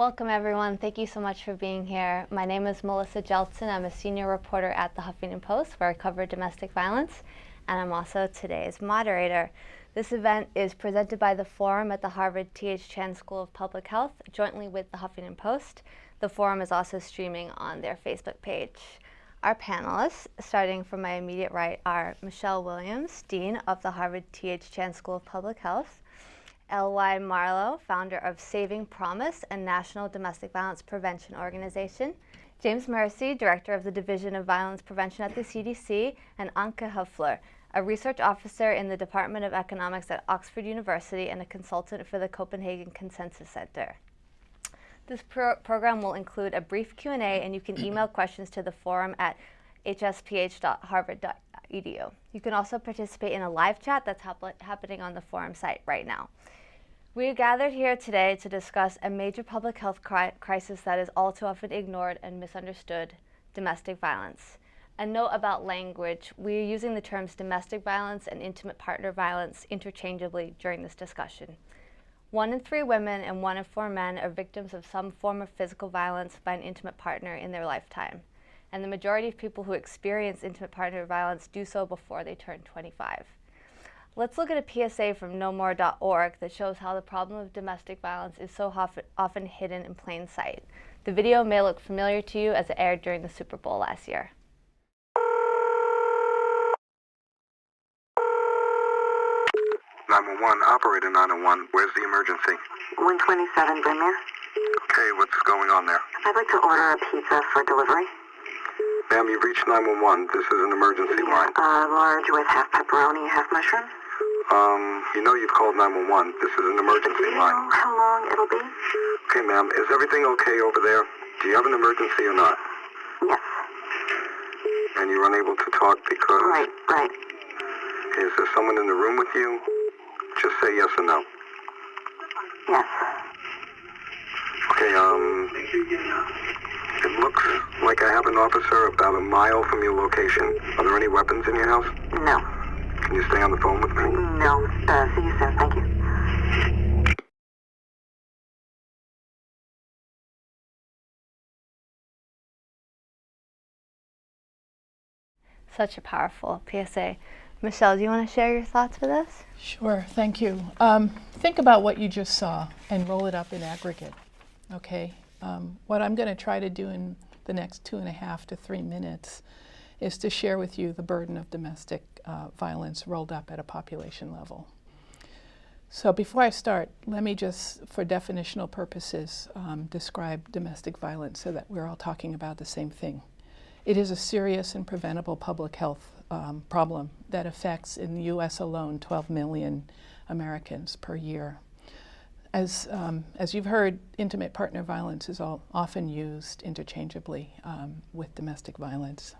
Welcome everyone. Thank you so much for being here. My name is Melissa Jeltsin. I'm a senior reporter at the Huffington Post where I cover domestic violence, and I'm also today's moderator. This event is presented by the Forum at the Harvard T.H. Chan School of Public Health jointly with the Huffington Post. The Forum is also streaming on their Facebook page. Our panelists, starting from my immediate right, are Michelle Williams, Dean of the Harvard T.H. Chan School of Public Health, L.Y. Marlowe, founder of Saving Promise, a national domestic violence prevention organization, James Mercy, director of the Division of Violence Prevention at the CDC, and Anke Höfler, a research officer in the Department of Economics at Oxford University and a consultant for the Copenhagen Consensus Center. This program will include a brief Q&A, and you can email questions to the forum at hcsph.harvard.edu. You can also participate in a live chat that's happening on the forum site right now. We are gathered here today to discuss a major public health crisis that is all too often ignored and misunderstood: domestic violence. A note about language: we are using the terms domestic violence and intimate partner violence interchangeably during this discussion. 1 in 3 women and 1 in 4 men are victims of some form of physical violence by an intimate partner in their lifetime, and the majority of people who experience intimate partner violence do so before they turn 25. Let's look at a PSA from nomore.org that shows how the problem of domestic violence is so often hidden in plain sight. The video may look familiar to you as it aired during the Super Bowl last year. Operator 901, where's the emergency? 127 Brynmere. Okay, what's going on there? I'd like to order a pizza for delivery. Ma'am, you've reached 911. This is an emergency line. Large with half pepperoni, half mushrooms. You know you've called 911. This is an emergency Do you line. know how long it'll be? Okay, ma'am, is everything okay over there? Do you have an emergency or not? Yes. And you're unable to talk because... Right. Is there someone in the room with you? Just say yes or no. Yes. Okay, it looks like I have an officer about a mile from your location. Are there any weapons in your house? No. Can you stay on the phone with me? No. See you soon. Thank you. Such a powerful PSA. Michelle, do you want to share your thoughts with us? Sure, thank you. Think about what you just saw and roll it up in aggregate, okay? What I'm going to try to do in the next 2.5 to 3 minutes is to share with you the burden of domestic violence rolled up at a population level. So before I start, let me just, for definitional purposes, describe domestic violence so that we're all talking about the same thing. It is a serious and preventable public health problem that affects, in the U.S. alone, 12 million Americans per year. As you've heard, intimate partner violence is often used interchangeably with domestic violence.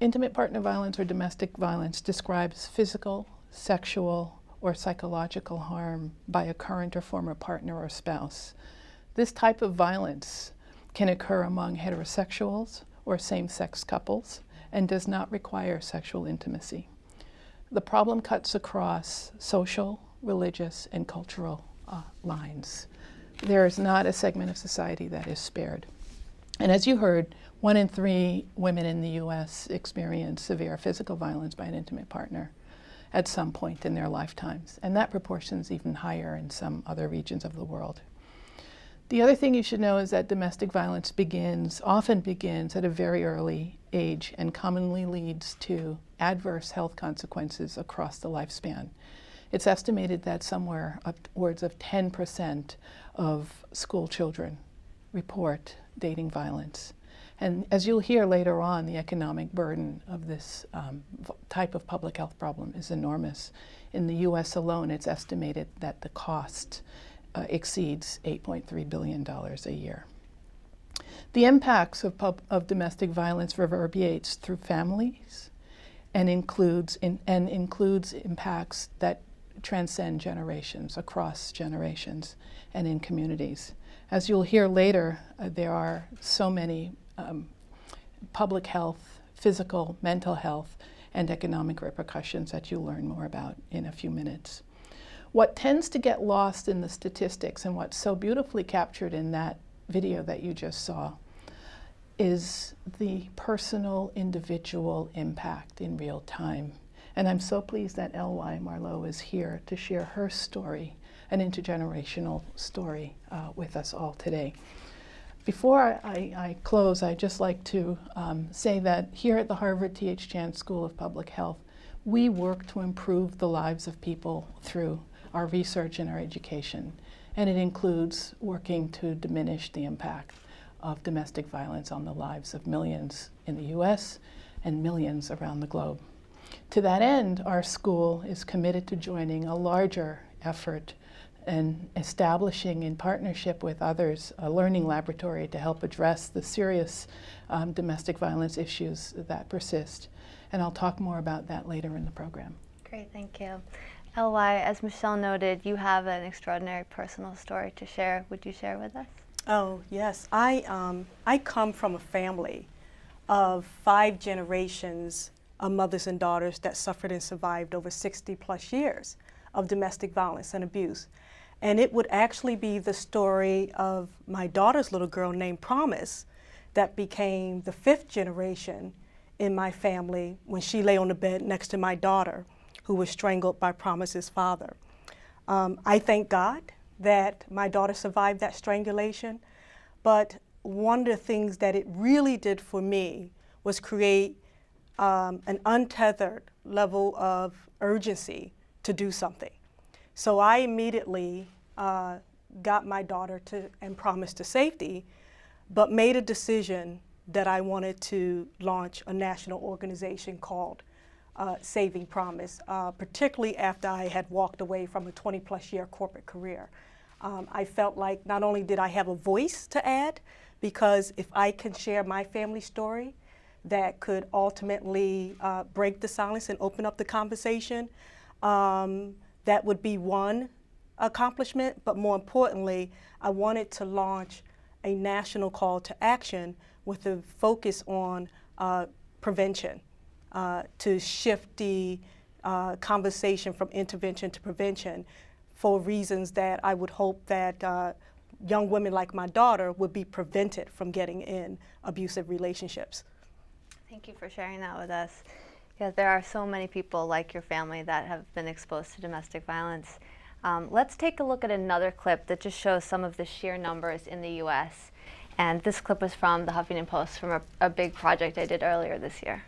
Intimate partner violence or domestic violence describes physical, sexual, or psychological harm by a current or former partner or spouse. This type of violence can occur among heterosexuals or same-sex couples and does not require sexual intimacy. The problem cuts across social, religious, and cultural lines. There is not a segment of society that is spared. And as you heard, 1 in 3 women in the U.S. experience severe physical violence by an intimate partner at some point in their lifetimes. And that proportion is even higher in some other regions of the world. The other thing you should know is that domestic violence often begins at a very early age and commonly leads to adverse health consequences across the lifespan. It's estimated that somewhere upwards of 10% of school children report dating violence. And as you'll hear later on, the economic burden of this type of public health problem is enormous. In the US alone, it's estimated that the cost exceeds $8.3 billion a year. The impacts of domestic violence reverberates through families and includes impacts that transcend generations, across generations, and in communities. As you'll hear later, there are so many public health, physical, mental health, and economic repercussions that you'll learn more about in a few minutes. What tends to get lost in the statistics, and what's so beautifully captured in that video that you just saw, is the personal, individual impact in real time. And I'm so pleased that L.Y. Marlowe is here to share her story, an intergenerational story, with us all today. Before I close, I'd just like to say that here at the Harvard T.H. Chan School of Public Health, we work to improve the lives of people through our research and our education. And it includes working to diminish the impact of domestic violence on the lives of millions in the US and millions around the globe. To that end, our school is committed to joining a larger effort and establishing, in partnership with others, a learning laboratory to help address the serious domestic violence issues that persist. And I'll talk more about that later in the program. Great, thank you. L.Y., as Michelle noted, you have an extraordinary personal story to share. Would you share with us? Oh, yes. I come from a family of 5 generations of mothers and daughters that suffered and survived over 60 plus years of domestic violence and abuse. And it would actually be the story of my daughter's little girl named Promise that became the 5th generation in my family when she lay on the bed next to my daughter, who was strangled by Promise's father. I thank God that my daughter survived that strangulation, but one of the things that it really did for me was create an untethered level of urgency to do something. So I immediately got my daughter and Promise to safety, but made a decision that I wanted to launch a national organization called Saving Promise, particularly after I had walked away from a 20-plus year corporate career. I felt like not only did I have a voice to add, because if I can share my family story that could ultimately break the silence and open up the conversation, that would be one accomplishment. But more importantly, I wanted to launch a national call to action with a focus on prevention, to shift the conversation from intervention to prevention, for reasons that I would hope that young women like my daughter would be prevented from getting in abusive relationships. Thank you for sharing that with us. Yeah, there are so many people like your family that have been exposed to domestic violence. Let's take a look at another clip that just shows some of the sheer numbers in the US. And this clip was from the Huffington Post, from a big project I did earlier this year.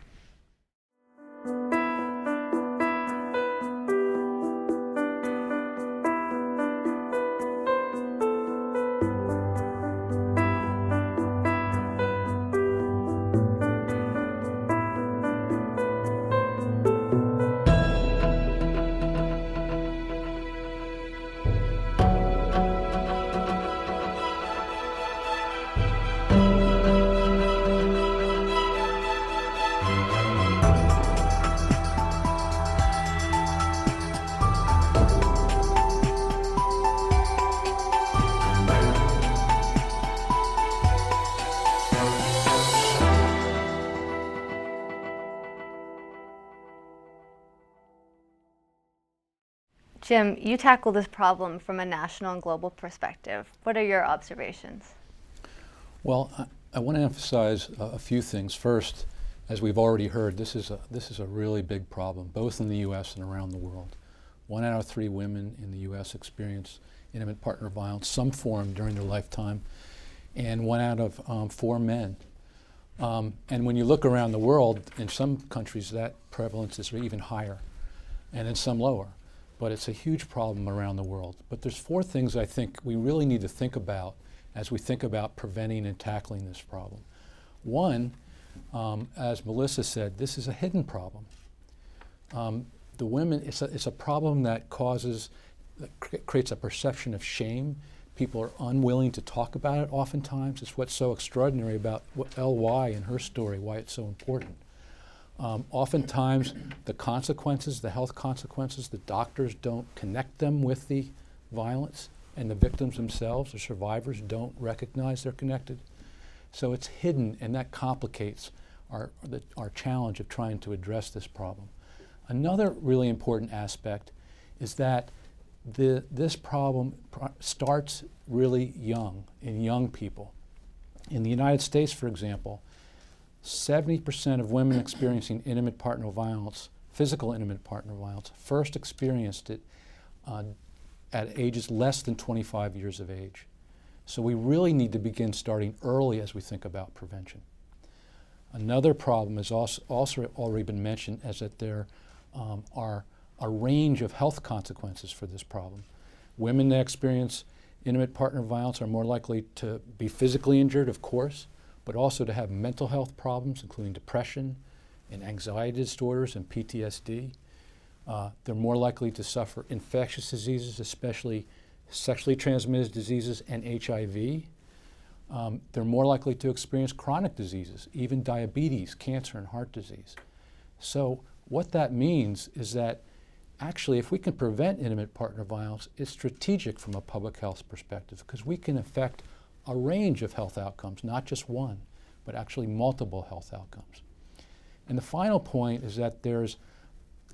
Jim, you tackle this problem from a national and global perspective. What are your observations? Well, I want to emphasize a few things. First, as we've already heard, this is a really big problem, both in the U.S. and around the world. 1 out of 3 women in the U.S. experience intimate partner violence, some form during their lifetime, and 1 out of 4 men. And when you look around the world, in some countries that prevalence is even higher, and in some lower. But it's a huge problem around the world. But there's 4 things I think we really need to think about as we think about preventing and tackling this problem. One, as Melissa said, this is a hidden problem. The women, it's a problem that creates a perception of shame. People are unwilling to talk about it oftentimes. It's what's so extraordinary about L.Y. and her story, why it's so important. Oftentimes, the consequences, the health consequences, the doctors don't connect them with the violence, and the victims themselves, the survivors, don't recognize they're connected. So it's hidden, and that complicates our challenge of trying to address this problem. Another really important aspect is that this problem starts really young, in young people. In the United States, for example, 70% of women experiencing intimate partner violence, physical intimate partner violence, first experienced it at ages less than 25 years of age. So we really need to begin starting early as we think about prevention. Another problem has also already been mentioned, is that there are a range of health consequences for this problem. Women that experience intimate partner violence are more likely to be physically injured, of course, but also to have mental health problems, including depression and anxiety disorders and PTSD. They're more likely to suffer infectious diseases, especially sexually transmitted diseases and HIV. They're more likely to experience chronic diseases, even diabetes, cancer, and heart disease. So what that means is that actually, if we can prevent intimate partner violence, it's strategic from a public health perspective, because we can affect a range of health outcomes, not just one, but actually multiple health outcomes. And the final point is that there's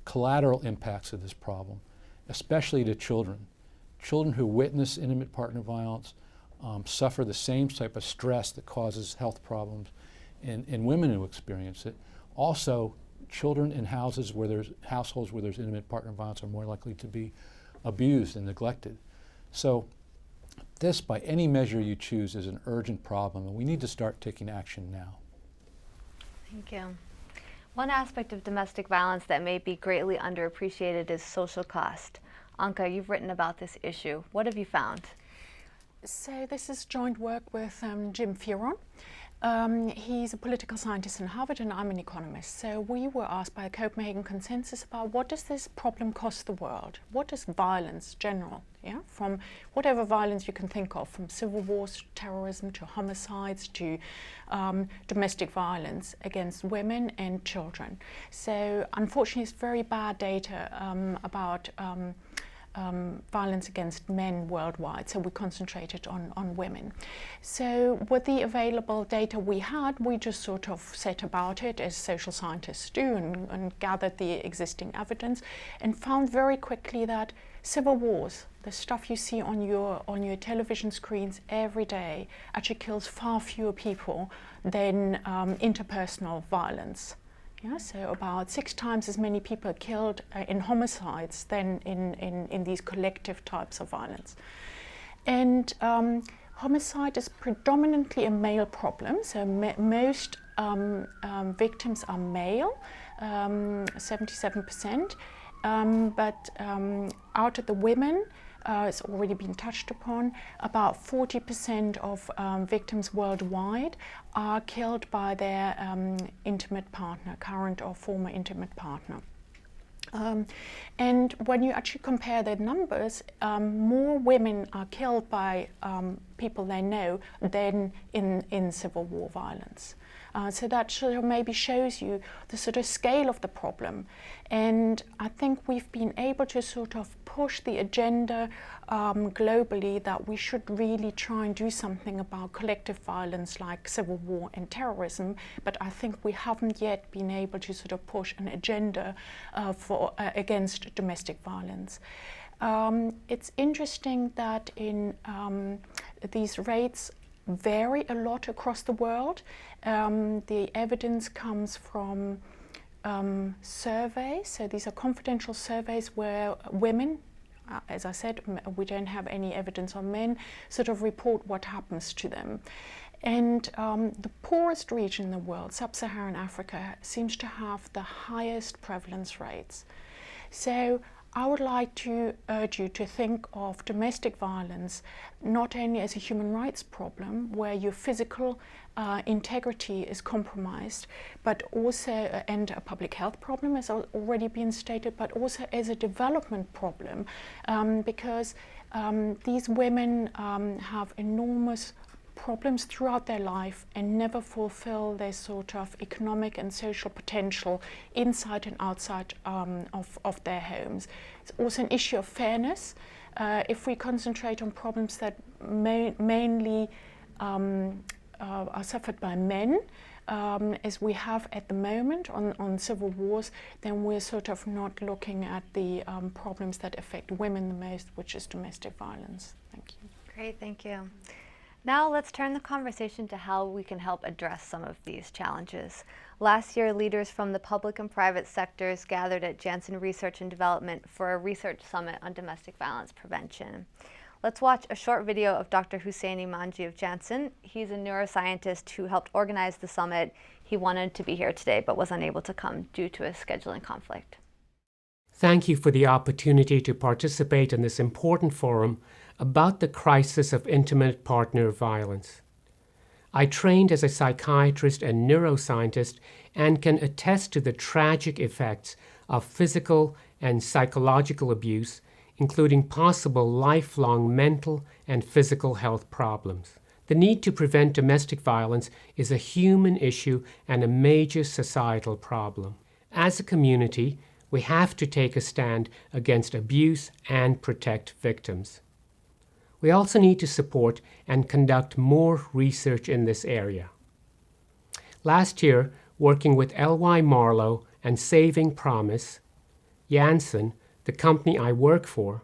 collateral impacts of this problem, especially to children. Children who witness intimate partner violence suffer the same type of stress that causes health problems in women who experience it. Also, children in households where there's intimate partner violence are more likely to be abused and neglected. So this, by any measure you choose, is an urgent problem, and we need to start taking action now. Thank you. One aspect of domestic violence that may be greatly underappreciated is social cost. Anka, you've written about this issue. What have you found? So this is joint work with Jim Fearon. He's a political scientist in Harvard and I'm an economist. So we were asked by the Copenhagen Consensus about what does this problem cost the world? What is violence general? Yeah, from whatever violence you can think of, from civil wars to terrorism to homicides to domestic violence against women and children. So unfortunately it's very bad data about violence against men worldwide, so we concentrated on women. So with the available data we had, we just sort of set about it as social scientists do and gathered the existing evidence and found very quickly that civil wars, the stuff you see on your television screens every day, actually kills far fewer people than interpersonal violence. Yeah, so about 6 times as many people killed in homicides than in these collective types of violence. And homicide is predominantly a male problem, so most victims are male, 77%, but out of the women, it's already been touched upon, about 40% of victims worldwide are killed by their intimate partner, current or former intimate partner. And when you actually compare the numbers, more women are killed by people they know than in civil war violence. So that sort of maybe shows you the sort of scale of the problem. And I think we've been able to sort of push the agenda globally that we should really try and do something about collective violence like civil war and terrorism, but I think we haven't yet been able to sort of push an agenda against domestic violence. It's interesting that in these rates vary a lot across the world. The evidence comes from surveys, so these are confidential surveys where women, as I said, we don't have any evidence on men, sort of report what happens to them. And the poorest region in the world, sub-Saharan Africa, seems to have the highest prevalence rates. So I would like to urge you to think of domestic violence not only as a human rights problem where your physical integrity is compromised, but also, and a public health problem as already been stated, but also as a development problem because these women have enormous problems throughout their life and never fulfill their sort of economic and social potential inside and outside of their homes. It's also an issue of fairness. If we concentrate on problems that mainly are suffered by men, as we have at the moment on civil wars, then we're sort of not looking at the problems that affect women the most, which is domestic violence. Thank you. Great, thank you. Now let's turn the conversation to how we can help address some of these challenges. Last year, leaders from the public and private sectors gathered at Janssen Research and Development for a research summit on domestic violence prevention. Let's watch a short video of Dr. Husseini Manji of Janssen. He's a neuroscientist who helped organize the summit. He wanted to be here today but was unable to come due to a scheduling conflict. Thank you for the opportunity to participate in this important forum about the crisis of intimate partner violence. I trained as a psychiatrist and neuroscientist and can attest to the tragic effects of physical and psychological abuse, including possible lifelong mental and physical health problems. The need to prevent domestic violence is a human issue and a major societal problem. As a community, we have to take a stand against abuse and protect victims. We also need to support and conduct more research in this area. Last year, working with L.Y. Marlowe and Saving Promise, Janssen, the company I work for,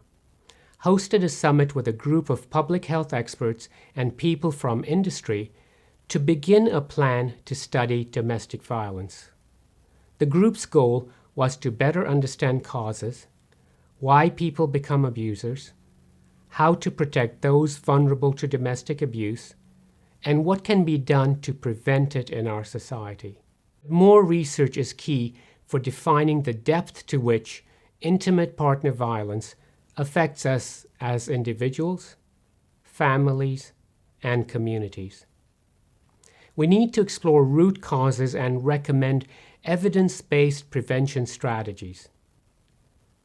hosted a summit with a group of public health experts and people from industry to begin a plan to study domestic violence. The group's goal was to better understand causes, why people become abusers, how to protect those vulnerable to domestic abuse, and what can be done to prevent it in our society. More research is key for defining the depth to which intimate partner violence affects us as individuals, families, and communities. We need to explore root causes and recommend evidence-based prevention strategies.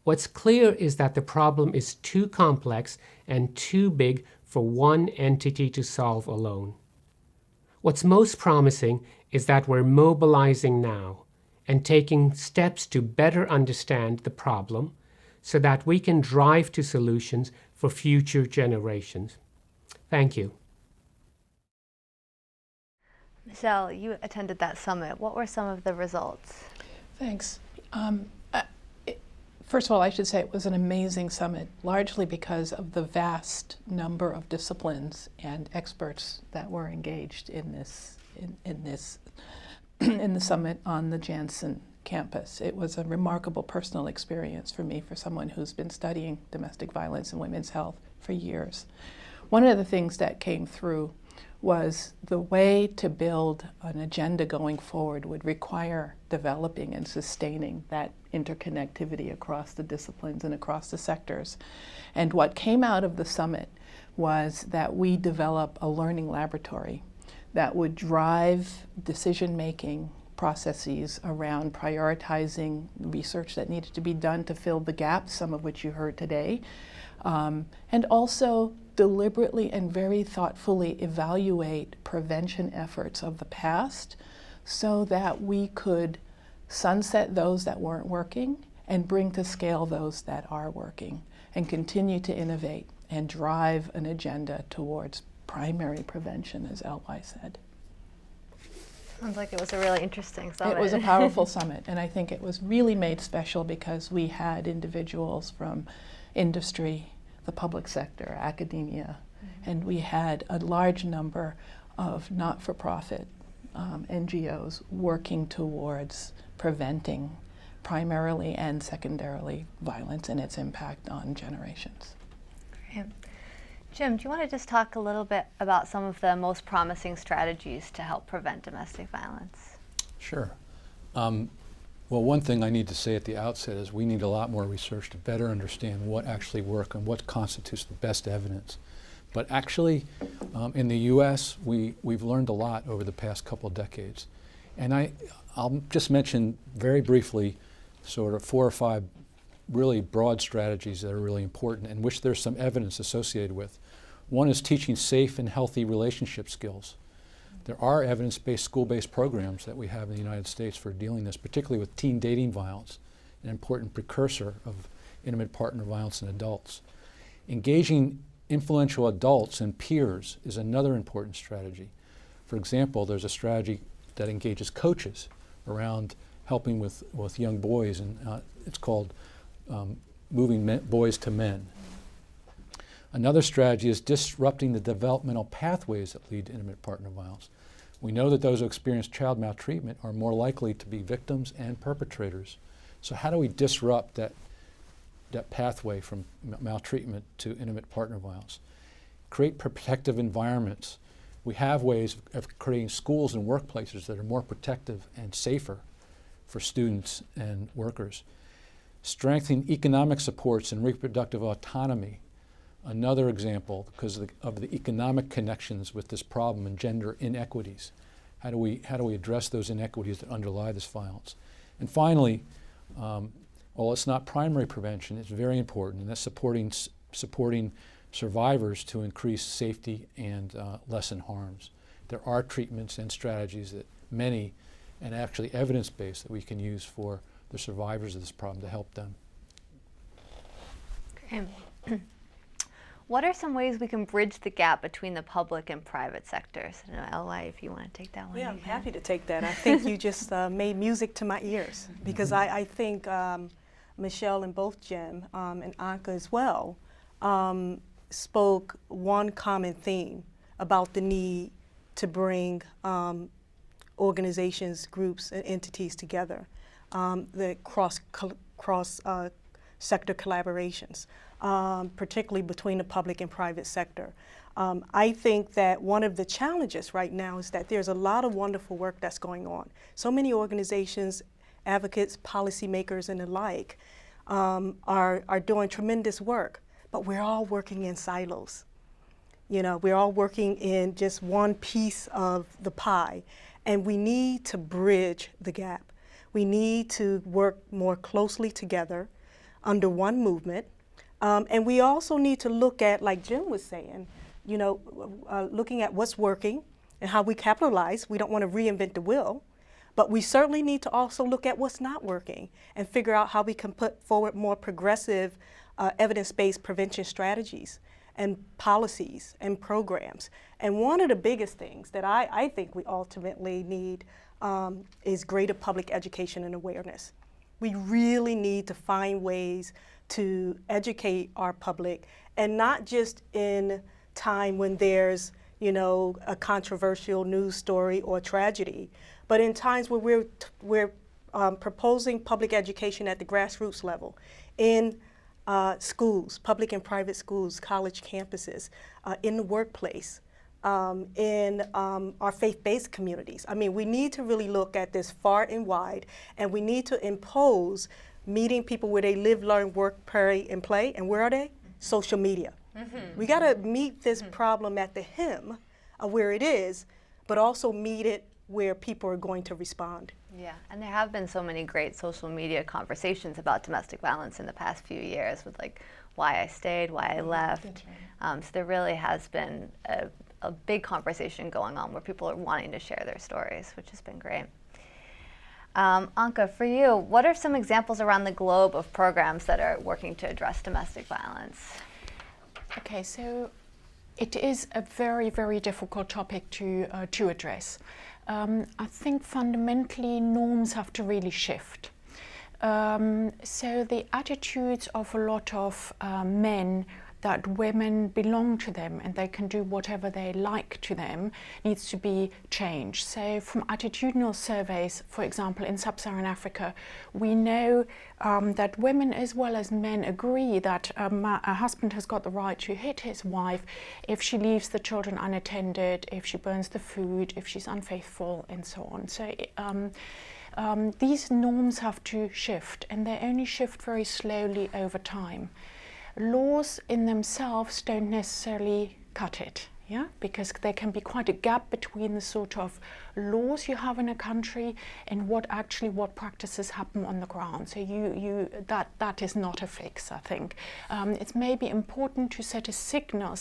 What's clear is that the problem is too complex and too big for one entity to solve alone. What's most promising is that we're mobilizing now and taking steps to better understand the problem so that we can drive to solutions for future generations. Thank you. Michelle, you attended that summit. What were some of the results? Thanks. First of all, I should say it was an amazing summit, largely because of the vast number of disciplines and experts that were engaged in this in the summit on the Janssen campus. It was a remarkable personal experience for me, for someone who's been studying domestic violence and women's health for years. One of the things that came through was the way to build an agenda going forward would require developing and sustaining that interconnectivity across the disciplines and across the sectors. And what came out of the summit was that we develop a learning laboratory that would drive decision-making processes around prioritizing research that needed to be done to fill the gaps, some of which you heard today, and also deliberately and very thoughtfully evaluate prevention efforts of the past so that we could sunset those that weren't working and bring to scale those that are working and continue to innovate and drive an agenda towards primary prevention, as L.Y. said. Sounds like it was a really interesting summit. It was a powerful summit, and I think it was really made special because we had individuals from industry, the public sector, academia, and we had a large number of not-for-profit NGOs working towards preventing primarily and secondarily violence and its impact on generations. Great. Jim, do you want to just talk a little bit about some of the most promising strategies to help prevent domestic violence? Sure. Well, one thing I need to say at the outset is we need a lot more research to better understand what actually works and what constitutes the best evidence. But actually, in the U.S., we've learned a lot over the past couple of decades. And I'll just mention very briefly sort of 4 or 5 really broad strategies that are really important and which there's some evidence associated with. One is teaching safe and healthy relationship skills. There are evidence-based, school-based programs that we have in the United States for dealing this, particularly with teen dating violence, an important precursor of intimate partner violence in adults. Engaging influential adults and peers is another important strategy. For example, there's a strategy that engages coaches around helping with young boys, and it's called Moving Boys to Men. Another strategy is disrupting the developmental pathways that lead to intimate partner violence. We know that those who experience child maltreatment are more likely to be victims and perpetrators. So how do we disrupt that pathway from maltreatment to intimate partner violence? Create protective environments. We have ways of creating schools and workplaces that are more protective and safer for students and workers. Strengthening economic supports and reproductive autonomy. Another example, because of the economic connections with this problem and gender inequities. How do we address those inequities that underlie this violence? And finally, while it's not primary prevention, it's very important, and that's supporting survivors to increase safety and lessen harms. There are treatments and strategies that many, and actually evidence-based, that we can use for the survivors of this problem to help them. Okay. What are some ways we can bridge the gap between the public and private sectors? I don't know, L.I., if you want to take that one. Yeah, I'm you can. happy to take that. I think you just made music to my ears, because I think Michelle and both Jim and Anka as well spoke one common theme about the need to bring organizations, groups, and entities together, the cross sector collaborations, particularly between the public and private sector. I think that one of the challenges right now is that there's a lot of wonderful work that's going on. So many organizations, advocates, policymakers, and the like are doing tremendous work, but we're all working in silos. You know, we're all working in just one piece of the pie, and we need to bridge the gap. We need to work more closely together under one movement. And we also need to look at, like Jim was saying, you know, looking at what's working and how we capitalize. We don't want to reinvent the wheel, but we certainly need to also look at what's not working and figure out how we can put forward more progressive evidence-based prevention strategies and policies and programs. And one of the biggest things that I think we ultimately need is greater public education and awareness. We really need to find ways to educate our public, and not just in time when there's, you know, a controversial news story or tragedy, but in times where we're proposing public education at the grassroots level, in schools, public and private schools, college campuses, in the workplace, in our faith-based communities. I mean, we need to really look at this far and wide, and we need to impose meeting people where they live, learn, work, pray, and play. And where are they? Social media. We got to meet this problem at the hem of where it is, but also meet it where people are going to respond. Yeah, and there have been so many great social media conversations about domestic violence in the past few years, with like why I stayed, why I left. So there really has been a big conversation going on where people are wanting to share their stories, which has been great. Anka, for you, what are some examples around the globe of programs that are working to address domestic violence? Okay, so it is a very, very difficult topic to address. I think fundamentally norms have to really shift. So the attitudes of a lot of men that women belong to them and they can do whatever they like to them needs to be changed. So from attitudinal surveys, for example, in sub-Saharan Africa, we know that women as well as men agree that a husband has got the right to hit his wife if she leaves the children unattended, if she burns the food, if she's unfaithful, and so on. So these norms have to shift, and they only shift very slowly over time. Laws in themselves don't necessarily cut it, yeah, because there can be quite a gap between the sort of laws you have in a country and what practices happen on the ground. So that is not a fix, I think. It's maybe important to send a signal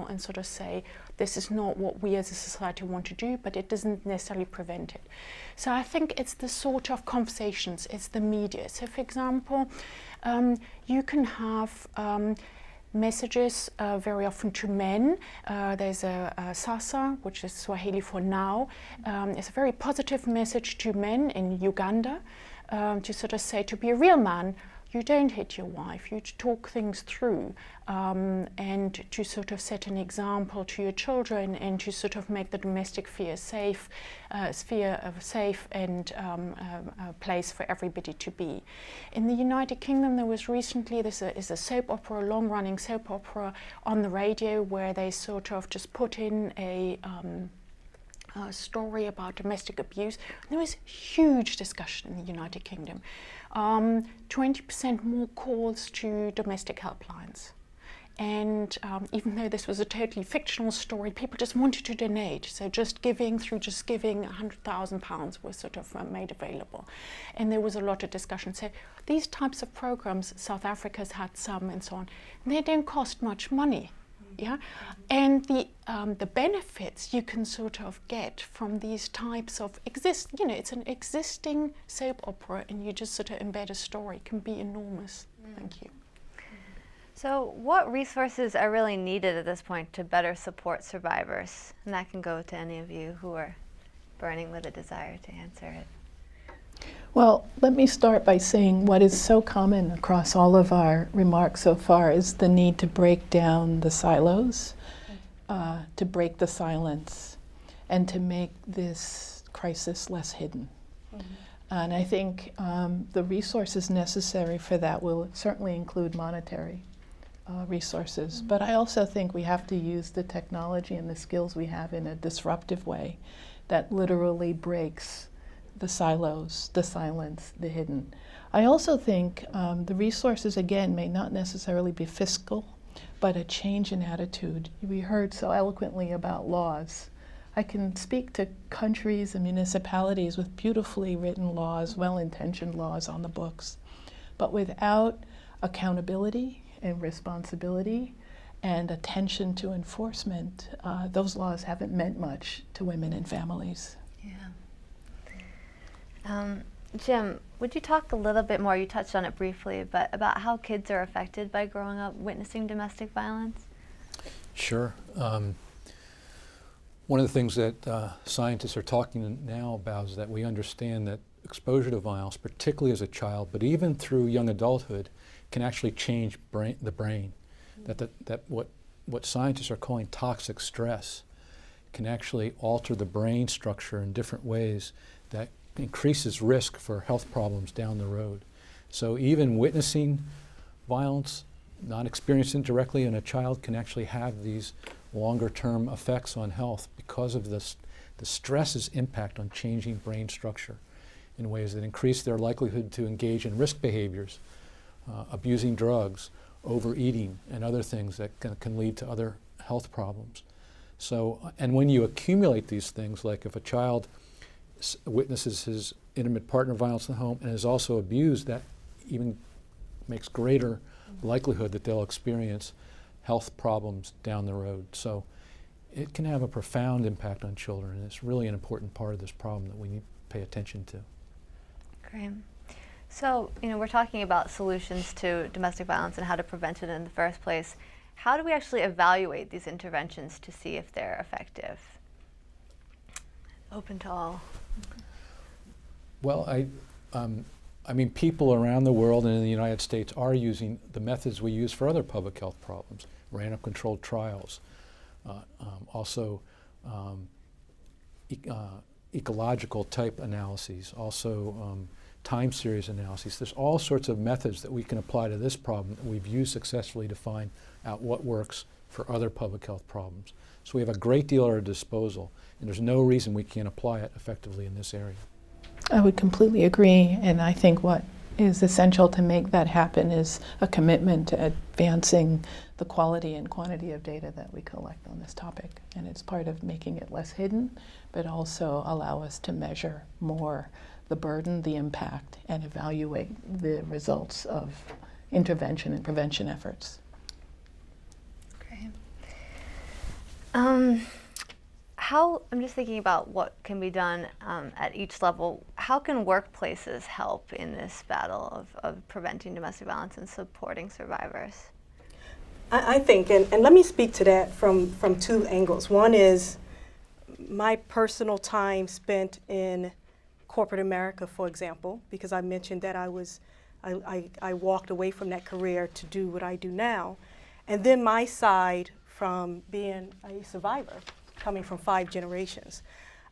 and sort of say, this is not what we as a society want to do, but it doesn't necessarily prevent it. So I think it's the sort of conversations, it's the media. So for example, you can have messages very often to men. There's a Sasa, which is Swahili for now. It's a very positive message to men in Uganda to sort of say, to be a real man, you don't hit your wife, you talk things through, and to sort of set an example to your children and to sort of make the domestic sphere a safe and a place for everybody to be. In the United Kingdom, there was recently, this is a soap opera, a long-running soap opera on the radio where they sort of just put in a story about domestic abuse. There was huge discussion in the United Kingdom. 20% more calls to domestic helplines. And even though this was a totally fictional story, people just wanted to donate. So just giving £100,000 was sort of made available. And there was a lot of discussion. So these types of programs, South Africa's had some and so on, and they don't cost much money. Yeah, and the benefits you can sort of get from these types of it's an existing soap opera, and you just sort of embed a story can be enormous. Thank you. So what resources are really needed at this point to better support survivors? And that can go to any of you who are burning with a desire to answer it. Well, let me start by saying what is so common across all of our remarks so far is the need to break down the silos, to break the silence, and to make this crisis less hidden. And I think the resources necessary for that will certainly include monetary resources. But I also think we have to use the technology and the skills we have in a disruptive way that literally breaks the silos, the silence, the hidden. I also think the resources, again, may not necessarily be fiscal, but a change in attitude. We heard so eloquently about laws. I can speak to countries and municipalities with beautifully written laws, well-intentioned laws on the books, but without accountability and responsibility and attention to enforcement, those laws haven't meant much to women and families. Jim, would you talk a little bit more, you touched on it briefly, but about how kids are affected by growing up witnessing domestic violence? Sure. One of the things that scientists are talking now about is that we understand that exposure to violence, particularly as a child, but even through young adulthood, can actually change the brain. That what scientists are calling toxic stress can actually alter the brain structure in different ways that increases risk for health problems down the road. So even witnessing violence, not experiencing it directly in a child, can actually have these longer-term effects on health because of the stress's impact on changing brain structure in ways that increase their likelihood to engage in risk behaviors, abusing drugs, overeating, and other things that can lead to other health problems. So, and when you accumulate these things, like if a child witnesses his intimate partner violence in the home and is also abused, that even makes greater likelihood that they'll experience health problems down the road. So it can have a profound impact on children, and it's really an important part of this problem that we need to pay attention to. Great. So, we're talking about solutions to domestic violence and how to prevent it in the first place. How do we actually evaluate these interventions to see if they're effective? Open to all. Well, I mean, people around the world and in the United States are using the methods we use for other public health problems, random controlled trials, also ecological type analyses, also time series analyses. There's all sorts of methods that we can apply to this problem that we've used successfully to find out what works for other public health problems. So we have a great deal at our disposal, and there's no reason we can't apply it effectively in this area. I would completely agree, and I think what is essential to make that happen is a commitment to advancing the quality and quantity of data that we collect on this topic. And it's part of making it less hidden, but also allow us to measure more the burden, the impact, and evaluate the results of intervention and prevention efforts. Great. I'm just thinking about what can be done at each level. How can workplaces help in this battle of preventing domestic violence and supporting survivors? I think, and let me speak to that from two angles. One is my personal time spent in corporate America, for example, because I mentioned that I walked away from that career to do what I do now. And then my side from being a survivor, coming from 5 generations.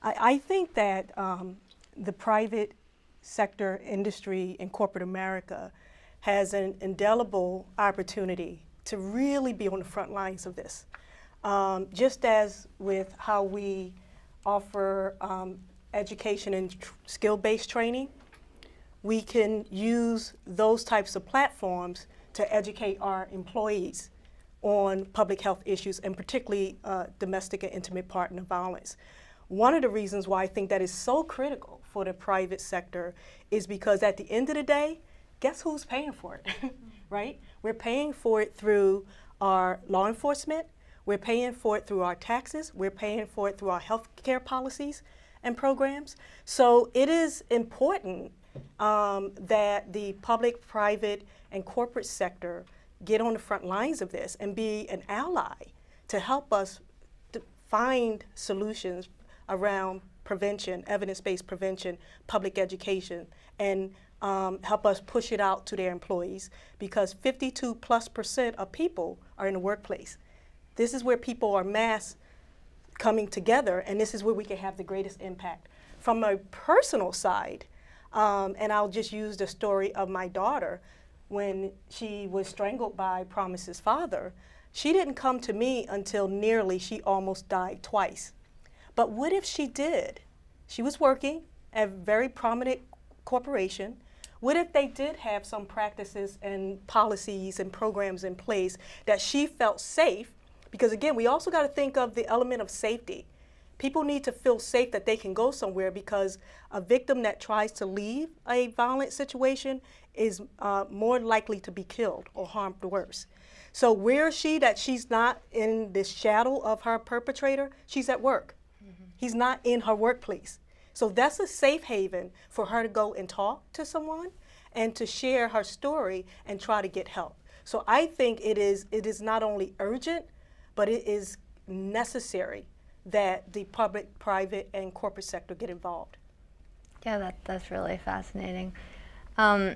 I think that the private sector industry in corporate America has an indelible opportunity to really be on the front lines of this. Just as with how we offer education and skill-based training, we can use those types of platforms to educate our employees on public health issues, and particularly domestic and intimate partner violence. One of the reasons why I think that is so critical for the private sector is because at the end of the day, guess who's paying for it, right? We're paying for it through our law enforcement, we're paying for it through our taxes, we're paying for it through our health care policies and programs. So it is important that the public, private, and corporate sector get on the front lines of this and be an ally to help us find solutions around prevention, evidence-based prevention, public education, and help us push it out to their employees, because 52+% of people are in the workplace. This is where people are mass coming together, and this is where we can have the greatest impact. From a personal side, and I'll just use the story of my daughter, when she was strangled by Promise's father, she didn't come to me until she almost died twice. But what if she did? She was working at a very prominent corporation. What if they did have some practices and policies and programs in place that she felt safe? Because again, we also got to think of the element of safety. People need to feel safe that they can go somewhere, because a victim that tries to leave a violent situation is more likely to be killed or harmed worse. So where is she that she's not in the shadow of her perpetrator? She's at work. He's not in her workplace. So that's a safe haven for her to go and talk to someone and to share her story and try to get help. So I think it is not only urgent, but it is necessary that the public, private, and corporate sector get involved. Yeah, that's really fascinating. Anka,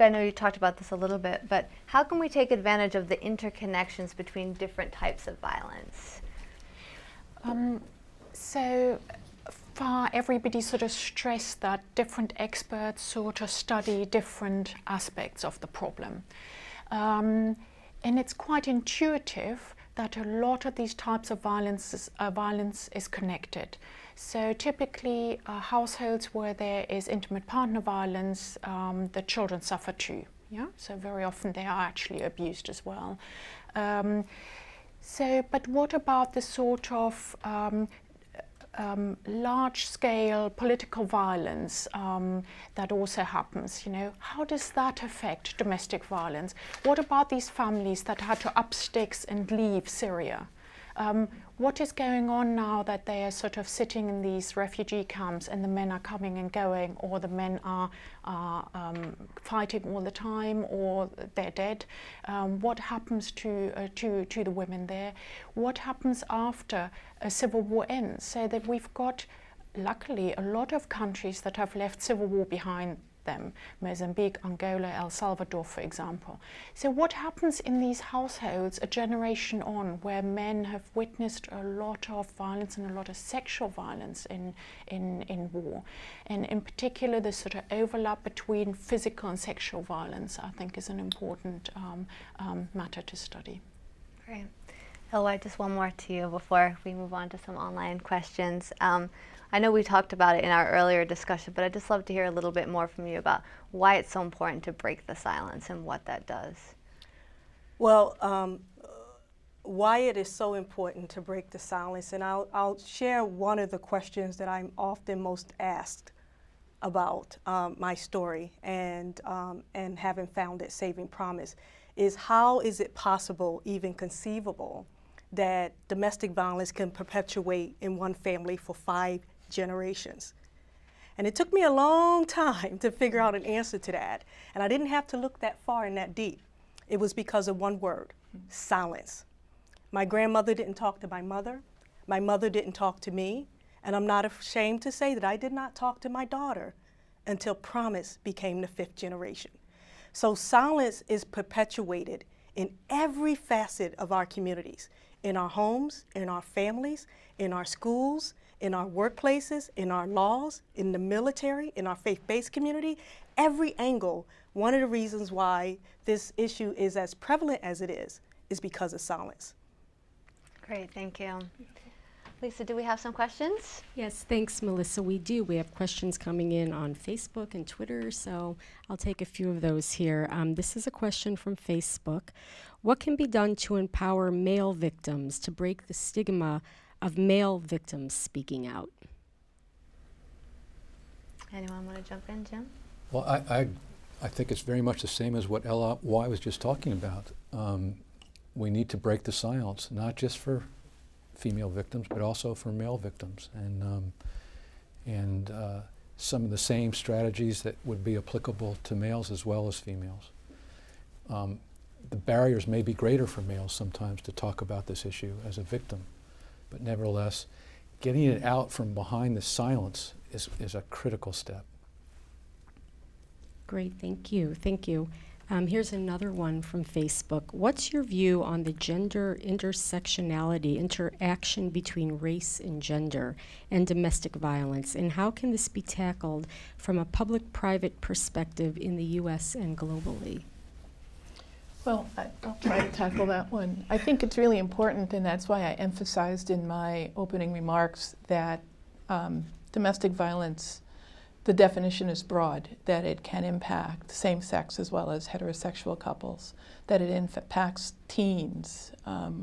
I know you talked about this a little bit, but how can we take advantage of the interconnections between different types of violence? So far, everybody sort of stressed that different experts sort of study different aspects of the problem. And it's quite intuitive that a lot of these types of violence is connected. So typically, households where there is intimate partner violence, the children suffer too. Yeah, so very often they are actually abused as well. But what about the sort of large-scale political violence that also happens? You know, how does that affect domestic violence? What about these families that had to up sticks and leave Syria? What is going on now that they are sort of sitting in these refugee camps and the men are coming and going, or the men are fighting all the time, or they're dead? What happens to the women there? What happens after a civil war ends? So that we've got, luckily, a lot of countries that have left civil war behind them, Mozambique, Angola, El Salvador, for example. So what happens in these households a generation on, where men have witnessed a lot of violence and a lot of sexual violence in war? And in particular, the sort of overlap between physical and sexual violence, I think, is an important matter to study. Great. Elwai, just one more to you before we move on to some online questions. I know we talked about it in our earlier discussion, but I'd just love to hear a little bit more from you about why it's so important to break the silence and what that does. Well, why it is so important to break the silence, and I'll share one of the questions that I'm often most asked about my story, and having found it saving promise, is how is it possible, even conceivable, that domestic violence can perpetuate in one family for 5 generations? And it took me a long time to figure out an answer to that. And I didn't have to look that far and that deep. It was because of one word, silence. My grandmother didn't talk to my mother didn't talk to me, and I'm not ashamed to say that I did not talk to my daughter until Promise became the 5th generation. So silence is perpetuated in every facet of our communities, in our homes, in our families, in our schools, in our workplaces, in our laws, in the military, in our faith-based community, every angle. One of the reasons why this issue is as prevalent as it is because of silence. Great, thank you. Lisa, do we have some questions? Yes, thanks, Melissa. We do. We have questions coming in on Facebook and Twitter, so I'll take a few of those here. This is a question from Facebook. What can be done to empower male victims to break the stigma of male victims speaking out? Anyone want to jump in, Jim? Well, I think it's very much the same as what LY was just talking about. We need to break the silence, not just for female victims, but also for male victims, and some of the same strategies that would be applicable to males as well as females. The barriers may be greater for males sometimes to talk about this issue as a victim, but nevertheless, getting it out from behind the silence is a critical step. Great, thank you, thank you. Here's another one from Facebook. What's your view on the gender intersectionality, interaction between race and gender and domestic violence, and how can this be tackled from a public-private perspective in the U.S. and globally? Well, I'll try to tackle that one. I think it's really important, and that's why I emphasized in my opening remarks that domestic violence, the definition is broad, that it can impact same-sex as well as heterosexual couples, that it impacts teens,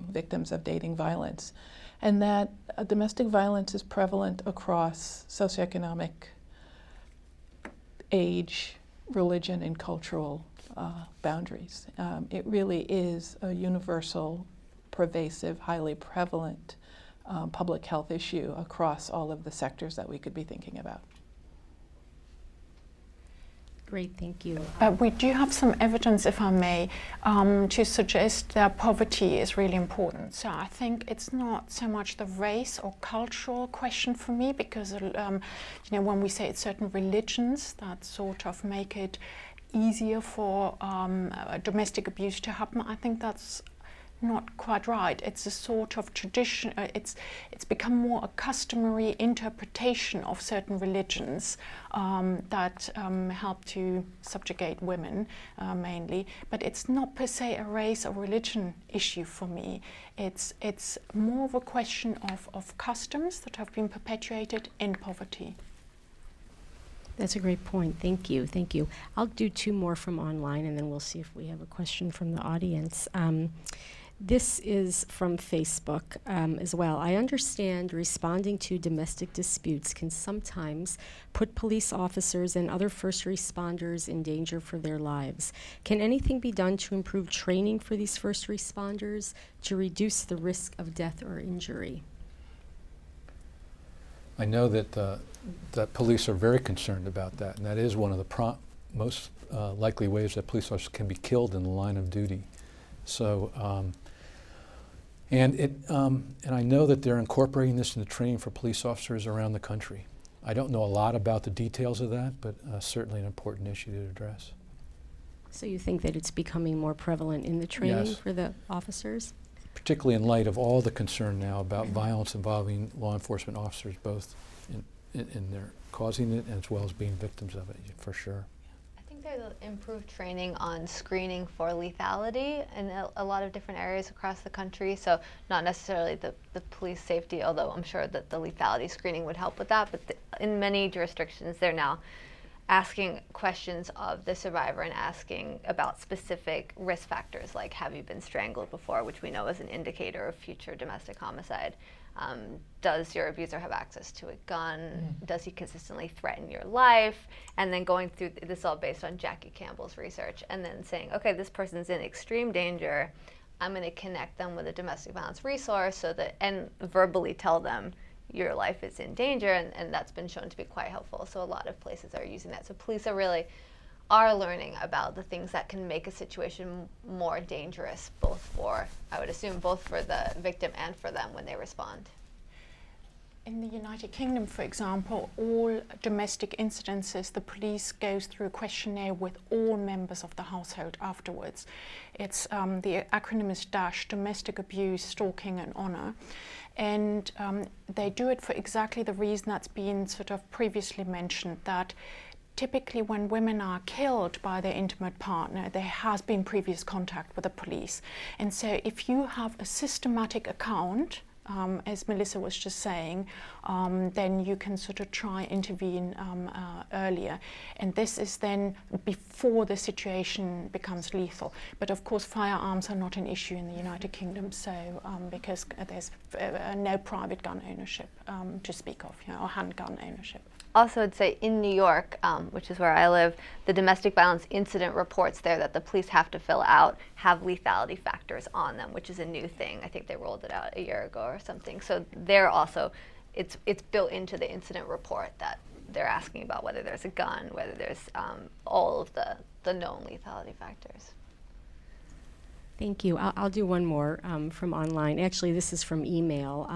victims of dating violence, and that domestic violence is prevalent across socioeconomic, age, religion, and cultural boundaries. It really is a universal, pervasive, highly prevalent public health issue across all of the sectors that we could be thinking about. Great, thank you. We do have some evidence, if I may, to suggest that poverty is really important. So I think it's not so much the race or cultural question for me, because when we say it's certain religions that sort of make it easier for domestic abuse to happen, I think that's not quite right. It's a sort of tradition, it's become more a customary interpretation of certain religions that help to subjugate women mainly, but it's not per se a race or religion issue for me. It's more of a question of customs that have been perpetuated in poverty. That's a great point. Thank you. Thank you. I'll do two more from online, and then we'll see if we have a question from the audience. This is from Facebook as well. I understand responding to domestic disputes can sometimes put police officers and other first responders in danger for their lives. Can anything be done to improve training for these first responders to reduce the risk of death or injury? I know that that police are very concerned about that, and that is one of the most likely ways that police officers can be killed in the line of duty. So, and I know that they're incorporating this into training for police officers around the country. I don't know a lot about the details of that, but certainly an important issue to address. So you think that it's becoming more prevalent in the training Yes. for the officers? Particularly in light of all the concern now about violence involving law enforcement officers, both in their causing it as well as being victims of it, for sure. I think there's improved training on screening for lethality in a lot of different areas across the country. So not necessarily the police safety, although I'm sure that the lethality screening would help with that. But in many jurisdictions, they're now asking questions of the survivor and asking about specific risk factors, like have you been strangled before, which we know is an indicator of future domestic homicide. Does your abuser have access to a gun? Does he consistently threaten your life? And then going through, this is all based on Jackie Campbell's research, and then saying, okay, this person's in extreme danger. I'm going to connect them with a domestic violence resource so that, and verbally tell them your life is in danger, and that's been shown to be quite helpful. So a lot of places are using that. So police are really are learning about the things that can make a situation more dangerous, both for, I would assume, both for the victim and for them when they respond? In the United Kingdom, for example, all domestic incidences, the police goes through a questionnaire with all members of the household afterwards. It's the acronym is DASH, Domestic Abuse, Stalking and Honour. And they do it for exactly the reason that's been sort of previously mentioned, that typically when women are killed by their intimate partner, there has been previous contact with the police. And so if you have a systematic account, as Melissa was just saying, then you can sort of try intervene earlier. And this is then before the situation becomes lethal. But of course, firearms are not an issue in the United Kingdom, so because there's no private gun ownership to speak of, or handgun ownership. Also, I'd say in New York, which is where I live, the domestic violence incident reports there that the police have to fill out have lethality factors on them, which is a new thing. I think they rolled it out a year ago or something. So they're also, it's built into the incident report that they're asking about whether there's a gun, whether there's all of the known lethality factors. Thank you. I'll do one more from online. Actually, this is from email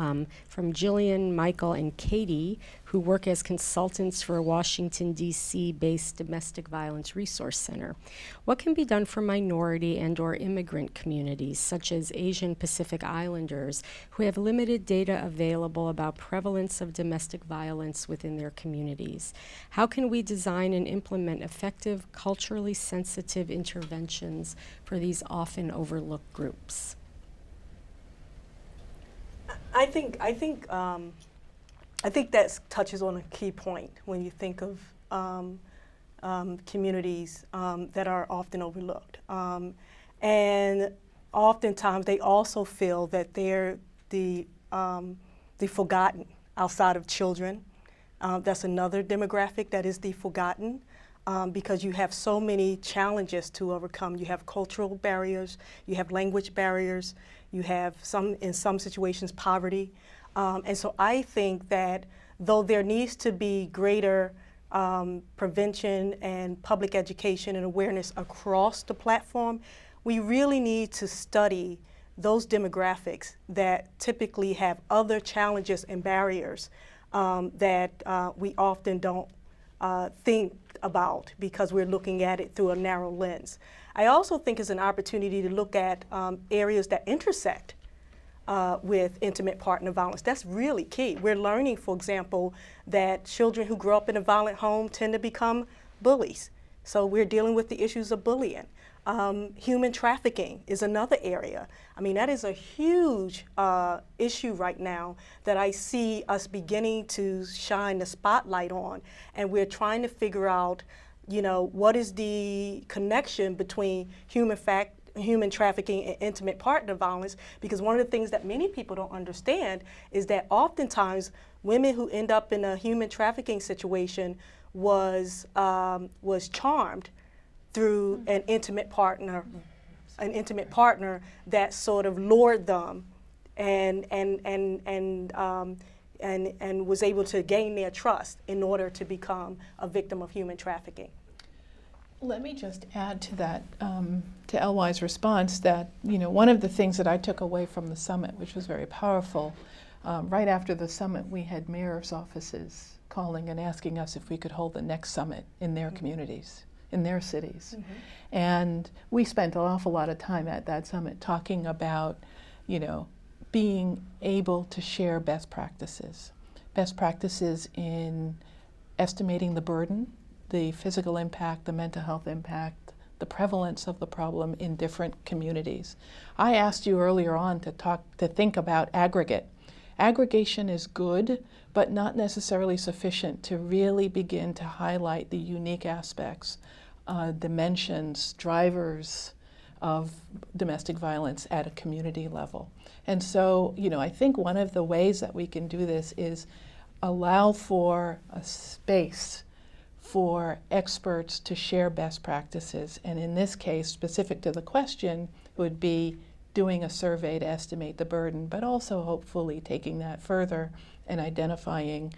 from Jillian, Michael, and Katie, who work as consultants for a Washington, D.C.-based domestic violence resource center. What can be done for minority and/or immigrant communities, such as Asian Pacific Islanders, who have limited data available about prevalence of domestic violence within their communities? How can we design and implement effective, culturally sensitive interventions for these often overlooked groups? I think that touches on a key point when you think of communities that are often overlooked. And oftentimes they also feel that they're the forgotten outside of children. That's another demographic that is the forgotten. Because you have so many challenges to overcome. You have cultural barriers, you have language barriers, you have in some situations, poverty. And so I think that though there needs to be greater prevention and public education and awareness across the platform, we really need to study those demographics that typically have other challenges and barriers that we often don't think about because we're looking at it through a narrow lens. I also think it's an opportunity to look at areas that intersect with intimate partner violence. That's really key. We're learning, for example, that children who grow up in a violent home tend to become bullies. So we're dealing with the issues of bullying. Human trafficking is another area. I mean, that is a huge issue right now that I see us beginning to shine the spotlight on. And we're trying to figure out, what is the connection between human trafficking and intimate partner violence, because one of the things that many people don't understand is that oftentimes women who end up in a human trafficking situation was charmed through an intimate partner that sort of lured them and was able to gain their trust in order to become a victim of human trafficking. Let me just add to that, to LY's response, that one of the things that I took away from the summit, which was very powerful, right after the summit, we had mayors' offices calling and asking us if we could hold the next summit in their communities, in their cities. Mm-hmm. And we spent an awful lot of time at that summit talking about, being able to share best practices in estimating the burden, the physical impact, the mental health impact, the prevalence of the problem in different communities. I asked you earlier on to think about aggregate. Aggregation is good, but not necessarily sufficient to really begin to highlight the unique aspects, dimensions, drivers of domestic violence at a community level. And so, I think one of the ways that we can do this is allow for a space for experts to share best practices. And in this case, specific to the question, would be doing a survey to estimate the burden, but also hopefully taking that further and identifying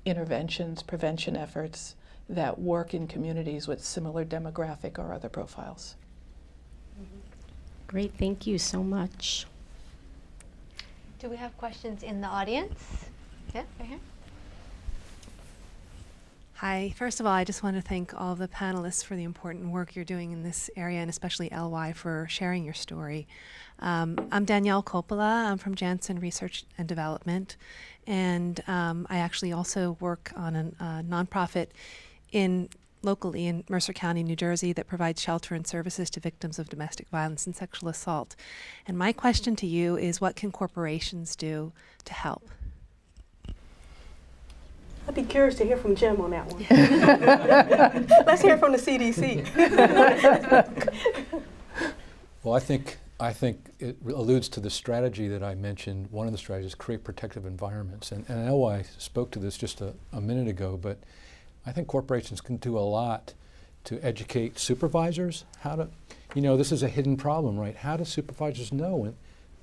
interventions, prevention efforts that work in communities with similar demographic or other profiles. Great, thank you so much. Do we have questions in the audience? Yeah, right here. Hi. First of all, I just want to thank all of the panelists for the important work you're doing in this area, and especially LY for sharing your story. I'm Danielle Coppola. I'm from Janssen Research and Development, and I actually also work on a nonprofit locally in Mercer County, New Jersey, that provides shelter and services to victims of domestic violence and sexual assault. And my question to you is, what can corporations do to help? I'd be curious to hear from Jim on that one. Let's hear from the CDC. Well, I think it alludes to the strategy that I mentioned. One of the strategies is create protective environments. And I know I spoke to this just a minute ago, but I think corporations can do a lot to educate supervisors how to, this is a hidden problem, right? How do supervisors know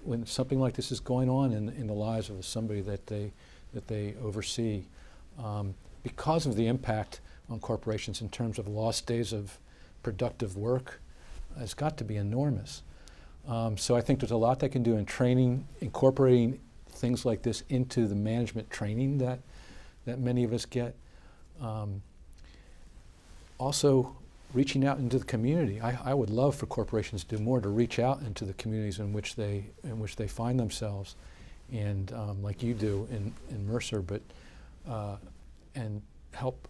when something like this is going on in the lives of somebody that they oversee? Because of the impact on corporations in terms of lost days of productive work, has got to be enormous. So I think there's a lot they can do in training, incorporating things like this into the management training that many of us get. Also, reaching out into the community. I would love for corporations to do more to reach out into the communities in which they find themselves, and like you do in Mercer, but and help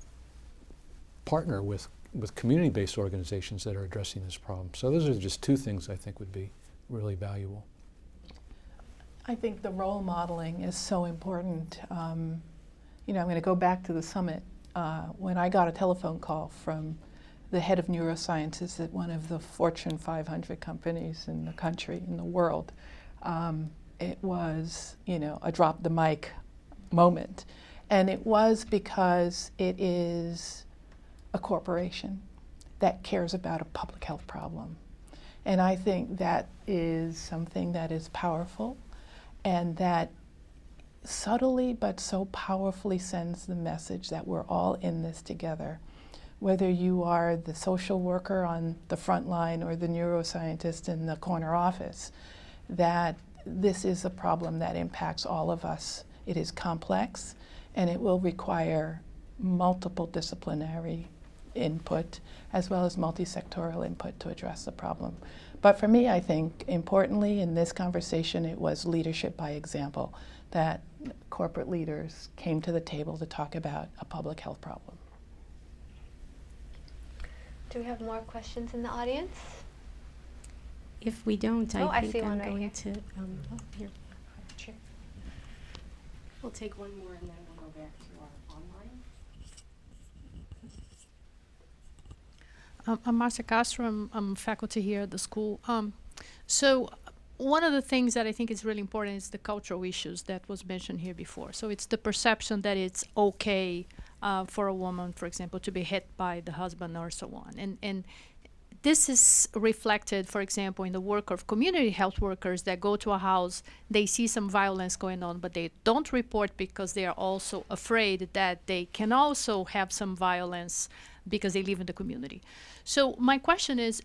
partner with community-based organizations that are addressing this problem. So those are just two things I think would be really valuable. I think the role modeling is so important. I'm going to go back to the summit. When I got a telephone call from the head of neurosciences at one of the Fortune 500 companies in the country, in the world, it was, a drop the mic moment. And it was because it is a corporation that cares about a public health problem. And I think that is something that is powerful and that subtly but so powerfully sends the message that we're all in this together. Whether you are the social worker on the front line or the neuroscientist in the corner office, that this is a problem that impacts all of us. It is complex, and it will require multiple disciplinary input as well as multi-sectoral input to address the problem. But for me, I think, importantly, in this conversation, it was leadership by example, that corporate leaders came to the table to talk about a public health problem. Do we have more questions in the audience? If we don't, I I think see I'm one right going here. to, here, chair. We'll take one more and then we'll go back to our online. I'm Marcia Castro. I'm faculty here at the school. So one of the things that I think is really important is the cultural issues that was mentioned here before. So it's the perception that it's okay for a woman, for example, to be hit by the husband or so on. And this is reflected, for example, in the work of community health workers that go to a house, they see some violence going on, but they don't report because they are also afraid that they can also have some violence because they live in the community. So my question is,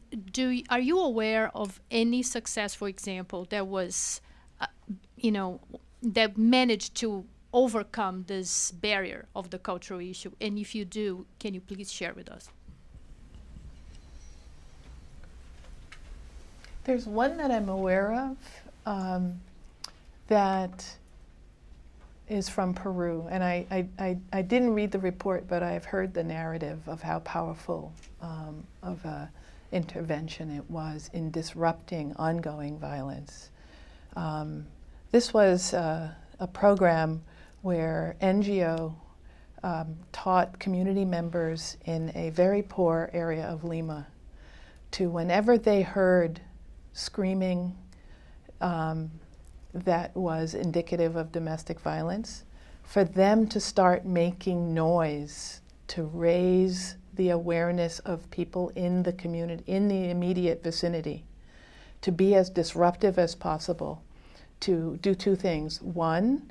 are you aware of any success, for example, that was, that managed to overcome this barrier of the cultural issue? And if you do, can you please share with us? There's one that I'm aware of that is from Peru, and I didn't read the report, but I've heard the narrative of how powerful of a intervention it was in disrupting ongoing violence. This was a program where NGO taught community members in a very poor area of Lima to, whenever they heard screaming that was indicative of domestic violence, for them to start making noise to raise the awareness of people in the community, in the immediate vicinity, to be as disruptive as possible, to do two things. One,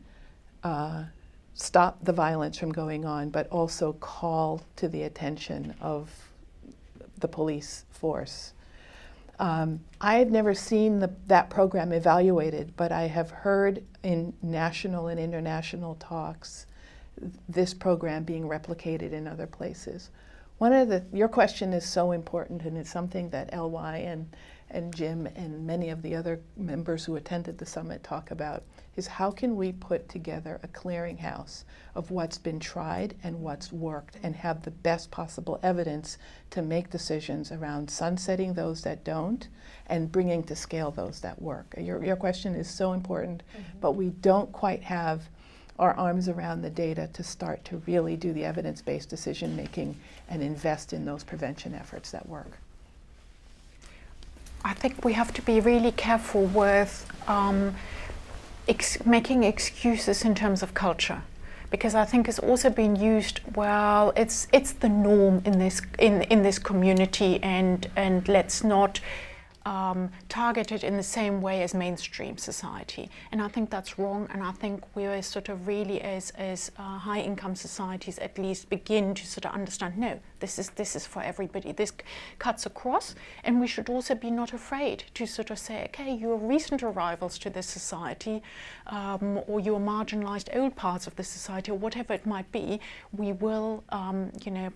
stop the violence from going on, but also call to the attention of the police force. I have never seen that program evaluated, but I have heard in national and international talks this program being replicated in other places. Your question is so important, and it's something that LY and Jim and many of the other members who attended the summit talk about, is how can we put together a clearinghouse of what's been tried and what's worked and have the best possible evidence to make decisions around sunsetting those that don't and bringing to scale those that work. Your question is so important, but we don't quite have our arms around the data to start to really do the evidence-based decision making and invest in those prevention efforts that work. I think we have to be really careful with making excuses in terms of culture, because I think it's also been used, well, it's the norm in this community, and let's not target it in the same way as mainstream society. And I think that's wrong, and I think we're sort of really, as high income societies at least, begin to sort of understand, no, this is for everybody. This cuts across, and we should also be not afraid to sort of say, okay, you're recent arrivals to this society, or you're marginalized old parts of the society, or whatever it might be. We will,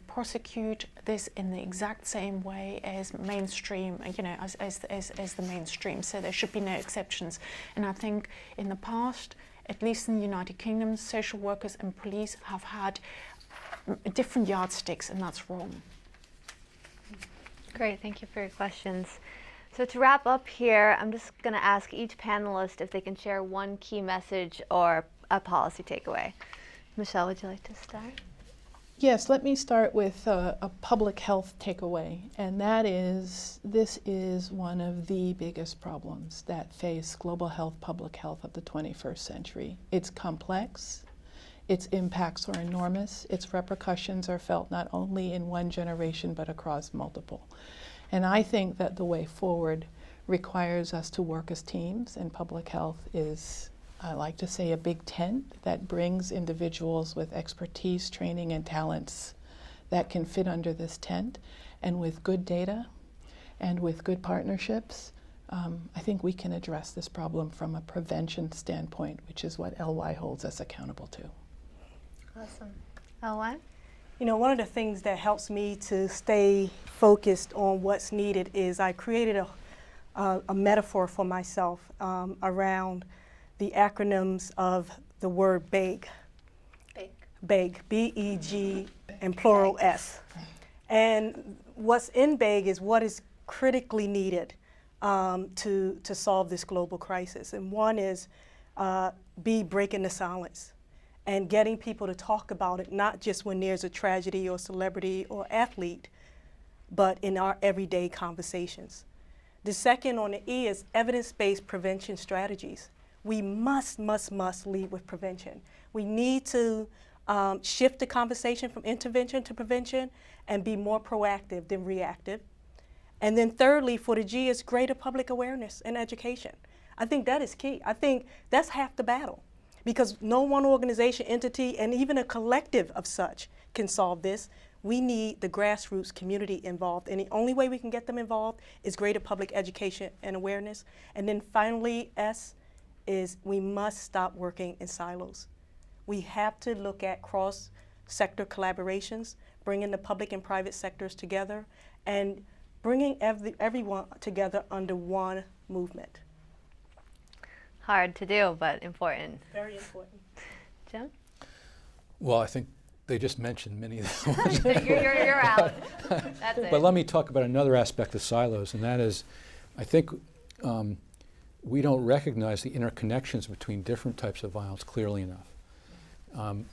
prosecute this in the exact same way as mainstream, as the mainstream. So there should be no exceptions. And I think in the past, at least in the United Kingdom, social workers and police have had different yardsticks, and that's wrong. Great, thank you for your questions. So to wrap up here, I'm just going to ask each panelist if they can share one key message or a policy takeaway. Michelle, would you like to start? Yes, let me start with a public health takeaway, and that is, this is one of the biggest problems that face global health, public health of the 21st century. It's complex, its impacts are enormous, its repercussions are felt not only in one generation but across multiple. And I think that the way forward requires us to work as teams, and public health is, I like to say, a big tent that brings individuals with expertise, training, and talents that can fit under this tent. And with good data and with good partnerships, I think we can address this problem from a prevention standpoint, which is what LY holds us accountable to. Awesome. LY? One of the things that helps me to stay focused on what's needed is I created a metaphor for myself around the acronyms of the word BEG. BEG, B-E-G, and plural S. And what's in BEG is what is critically needed to solve this global crisis. And one is B, breaking the silence and getting people to talk about it, not just when there's a tragedy or celebrity or athlete, but in our everyday conversations. The second on the E is evidence-based prevention strategies. We must lead with prevention. We need to shift the conversation from intervention to prevention and be more proactive than reactive. And then thirdly, for the G, is greater public awareness and education. I think that is key. I think that's half the battle, because no one organization, entity, and even a collective of such can solve this. We need the grassroots community involved, and the only way we can get them involved is greater public education and awareness. And then finally, S, is we must stop working in silos. We have to look at cross-sector collaborations, bringing the public and private sectors together, and bringing everyone together under one movement. Hard to do, but important. Very important. Jim? Well, I think they just mentioned many of those. you're out. That's it. But let me talk about another aspect of silos, and that is, I think we don't recognize the interconnections between different types of violence clearly enough.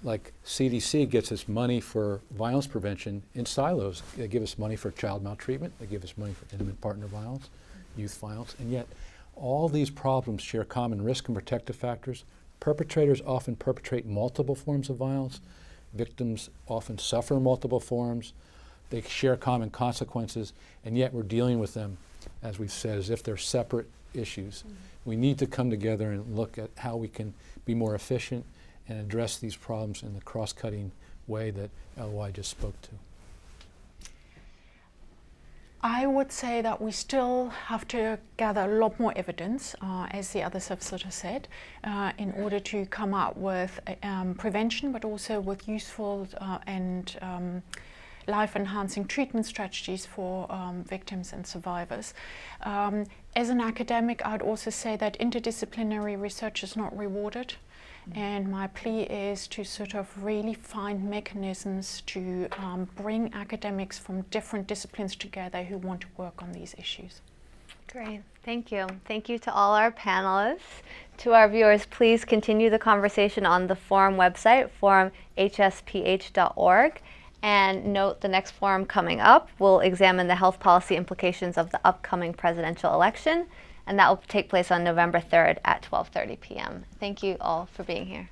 Like CDC gets its money for violence prevention in silos. They give us money for child maltreatment, they give us money for intimate partner violence, youth violence, and yet all these problems share common risk and protective factors. Perpetrators often perpetrate multiple forms of violence. Victims often suffer multiple forms. They share common consequences, and yet we're dealing with them, as we've said, as if they're separate issues. We need to come together and look at how we can be more efficient and address these problems in the cross-cutting way that LY just spoke to? I would say that we still have to gather a lot more evidence, as the others have sort of said, in order to come up with prevention, but also with useful and life-enhancing treatment strategies for victims and survivors. As an academic, I'd also say that interdisciplinary research is not rewarded. And my plea is to sort of really find mechanisms to bring academics from different disciplines together who want to work on these issues. Great, thank you. Thank you to all our panelists. To our viewers, please continue the conversation on the forum website, forumhsph.org. And note the next forum coming up will examine the health policy implications of the upcoming presidential election, and that will take place on November 3rd at 12:30 p.m. Thank you all for being here.